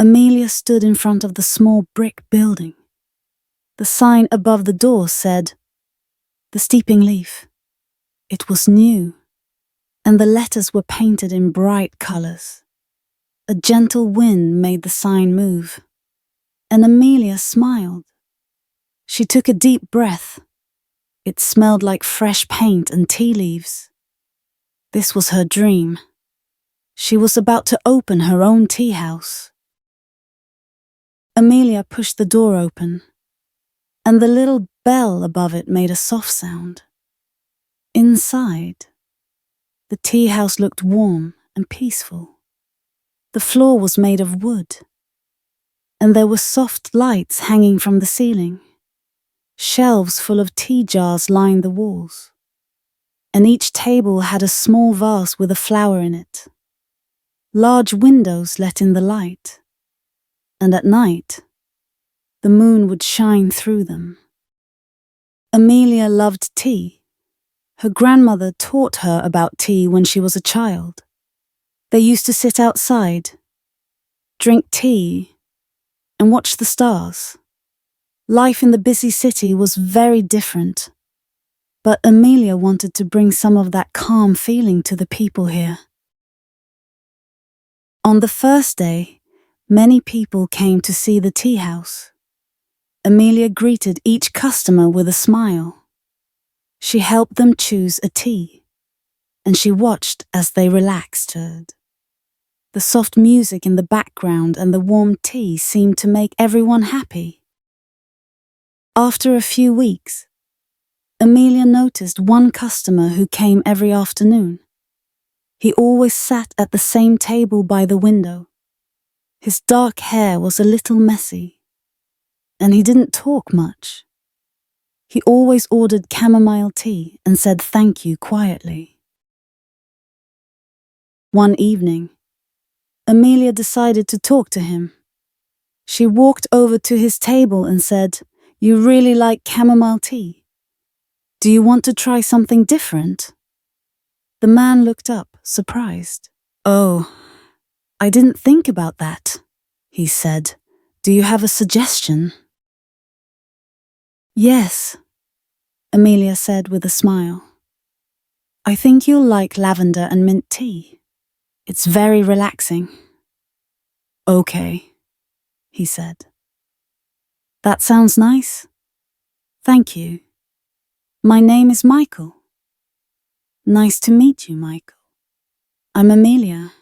Amelia stood in front of the small brick building. The sign above the door said, "The Steeping Leaf." It was new, and the letters were painted in bright colors. A gentle wind made the sign move, and Amelia smiled. She took a deep breath. It smelled like fresh paint and tea leaves. This was her dream. She was about to open her own tea house. Amelia pushed the door open, and the little bell above it made a soft sound. Inside, the tea house looked warm and peaceful. The floor was made of wood, and there were soft lights hanging from the ceiling. Shelves full of tea jars lined the walls, and each table had a small vase with a flower in it. Large windows let in the light, and at night, the moon would shine through them. Amelia loved tea. Her grandmother taught her about tea when she was a child. They used to sit outside, drink tea, and watch the stars. Life in the busy city was very different, but Amelia wanted to bring some of that calm feeling to the people here. On the first day, many people came to see the tea house. Amelia greeted each customer with a smile. She helped them choose a tea, and she watched as they relaxed. The soft music in the background and the warm tea seemed to make everyone happy. After a few weeks, Amelia noticed one customer who came every afternoon. He always sat at the same table by the window. His dark hair was a little messy, and he didn't talk much. He always ordered chamomile tea and said thank you quietly. One evening, Amelia decided to talk to him. She walked over to his table and said, "You really like chamomile tea? Do you want to try something different?" The man looked up, surprised. "Oh, I didn't think about that," he said. "Do you have a suggestion?" "Yes," Amelia said with a smile. "I think you'll like lavender and mint tea. It's very relaxing." "Okay," he said. "That sounds nice. Thank you. My name is Michael." "Nice to meet you, Michael. I'm Amelia."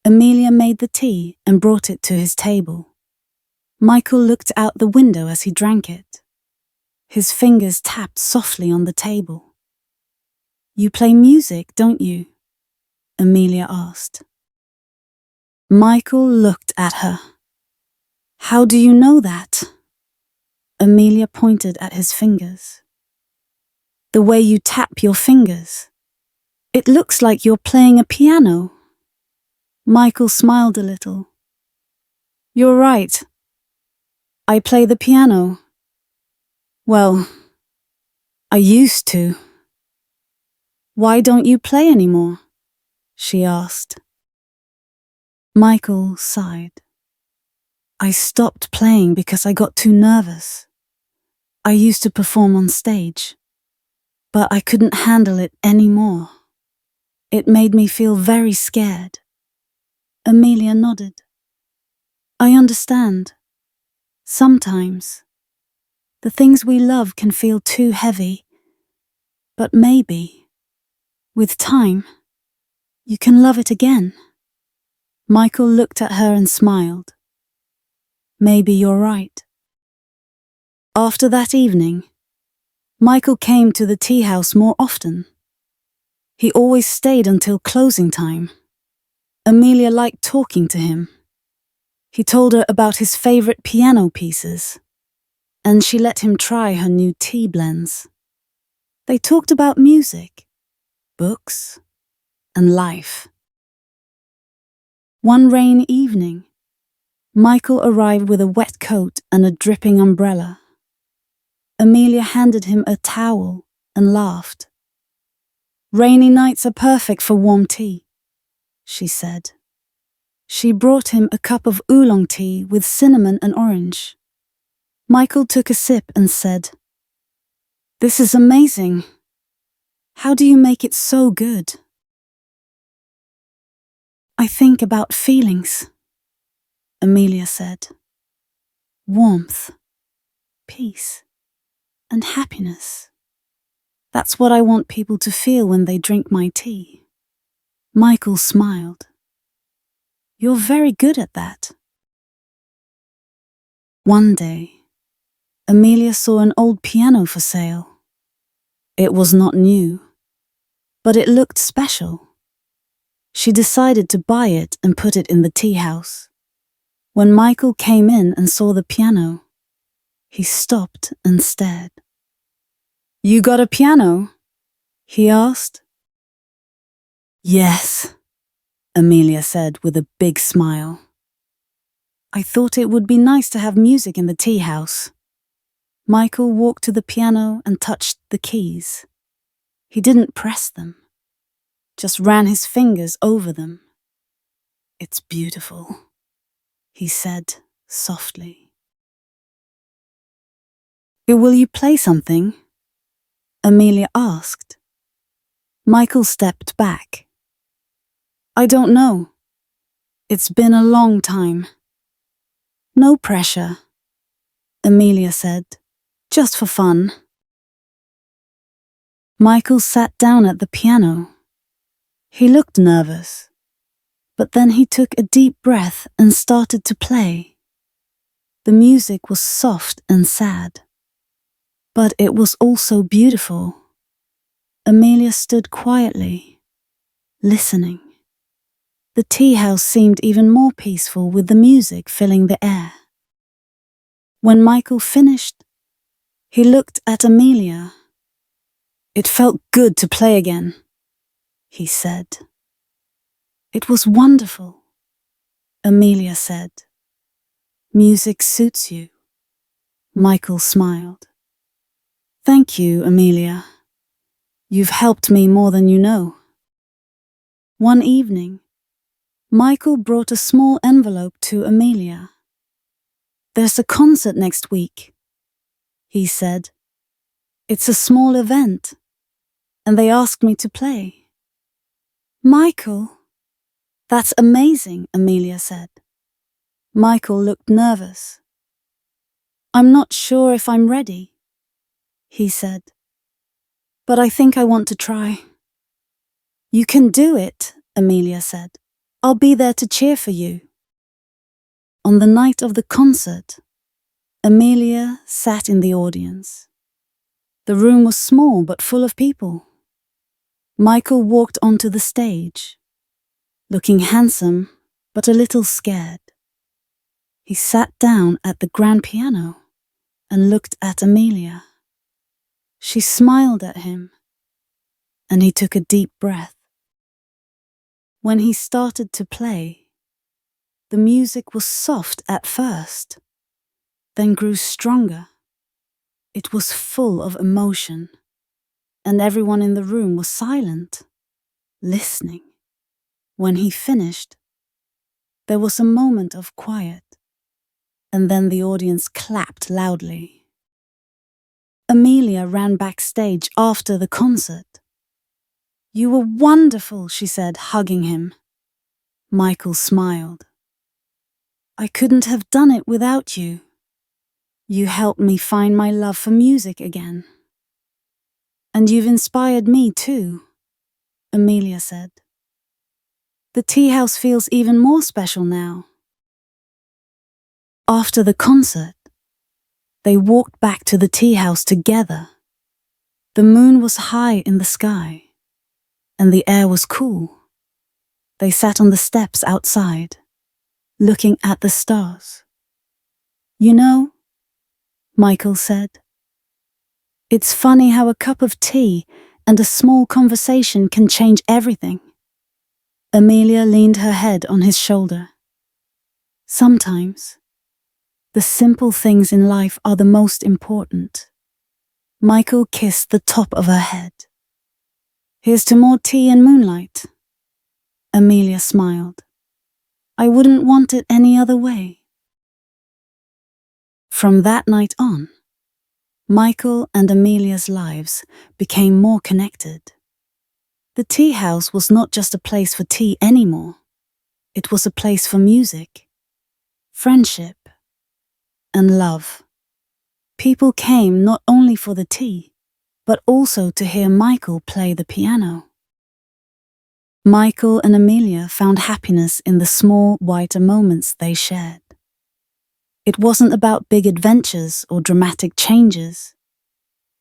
Amelia made the tea and brought it to his table. Michael looked out the window as he drank it. His fingers tapped softly on the table. "You play music, don't you?" Amelia asked. Michael looked at her. "How do you know that?" Amelia pointed at his fingers. "The way you tap your fingers. It looks like you're playing a piano." Michael smiled a little. "You're right. I play the piano. Well, I used to." "Why don't you play anymore?" she asked. Michael sighed. "I stopped playing because I got too nervous. I used to perform on stage, but I couldn't handle it anymore. It made me feel very scared." Amelia nodded. "I understand. Sometimes, the things we love can feel too heavy, but maybe, with time, you can love it again." Michael looked at her and smiled. "Maybe you're right." After that evening, Michael came to the tea house more often. He always stayed until closing time. Amelia liked talking to him. He told her about his favorite piano pieces, and she let him try her new tea blends. They talked about music, books, and life. One rainy evening, Michael arrived with a wet coat and a dripping umbrella. Amelia handed him a towel and laughed. "Rainy nights are perfect for warm tea," she said. She brought him a cup of oolong tea with cinnamon and orange. Michael took a sip and said, "This is amazing. How do you make it so good?" "I think about feelings," Amelia said. "Warmth, peace, and happiness. That's what I want people to feel when they drink my tea." Michael smiled. "You're very good at that." One day, Amelia saw an old piano for sale. It was not new, but it looked special. She decided to buy it and put it in the tea house. When Michael came in and saw the piano, he stopped and stared. "You got a piano?" he asked. "Yes," Amelia said with a big smile. "I thought it would be nice to have music in the tea house." Michael walked to the piano and touched the keys. He didn't press them, just ran his fingers over them. "It's beautiful," he said softly. "Will you play something?" Amelia asked. Michael stepped back. "I don't know. It's been a long time." "No pressure," Amelia said, "just for fun." Michael sat down at the piano. He looked nervous, but then he took a deep breath and started to play. The music was soft and sad, but it was also beautiful. Amelia stood quietly, listening. The tea house seemed even more peaceful with the music filling the air. When Michael finished, he looked at Amelia. "It felt good to play again," he said. "It was wonderful," Amelia said. "Music suits you." Michael smiled. "Thank you, Amelia. You've helped me more than you know." One evening, Michael brought a small envelope to Amelia. "There's a concert next week," he said. "It's a small event, and they asked me to play." "Michael, that's amazing," Amelia said. Michael looked nervous. "I'm not sure if I'm ready," he said, "but I think I want to try." "You can do it," Amelia said. "I'll be there to cheer for you." On the night of the concert, Amelia sat in the audience. The room was small but full of people. Michael walked onto the stage, looking handsome but a little scared. He sat down at the grand piano and looked at Amelia. She smiled at him, and he took a deep breath. When he started to play, the music was soft at first, then grew stronger. It was full of emotion, and everyone in the room was silent, listening. When he finished, there was a moment of quiet, and then the audience clapped loudly. Amelia ran backstage after the concert. "You were wonderful," she said, hugging him. Michael smiled. "I couldn't have done it without you. You helped me find my love for music again." "And you've inspired me too," Amelia said. "The tea house feels even more special now." After the concert, they walked back to the tea house together. The moon was high in the sky, and the air was cool. They sat on the steps outside, looking at the stars. "You know," Michael said, "it's funny how a cup of tea and a small conversation can change everything." Amelia leaned her head on his shoulder. "Sometimes, the simple things in life are the most important." Michael kissed the top of her head. "Here's to more tea and moonlight." Amelia smiled. I wouldn't want it any other way. From that night on, Michael and Amelia's lives became more connected. The tea house was not just a place for tea anymore. It was a place for music, friendship, and love. People came not only for the tea, but also to hear Michael play the piano. Michael and Amelia found happiness in the small, whiter moments they shared. It wasn't about big adventures or dramatic changes.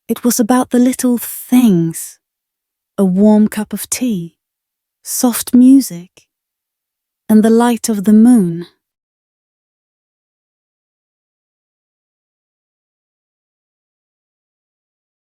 It was about the little things: a warm cup of tea, soft music, and the light of the moon.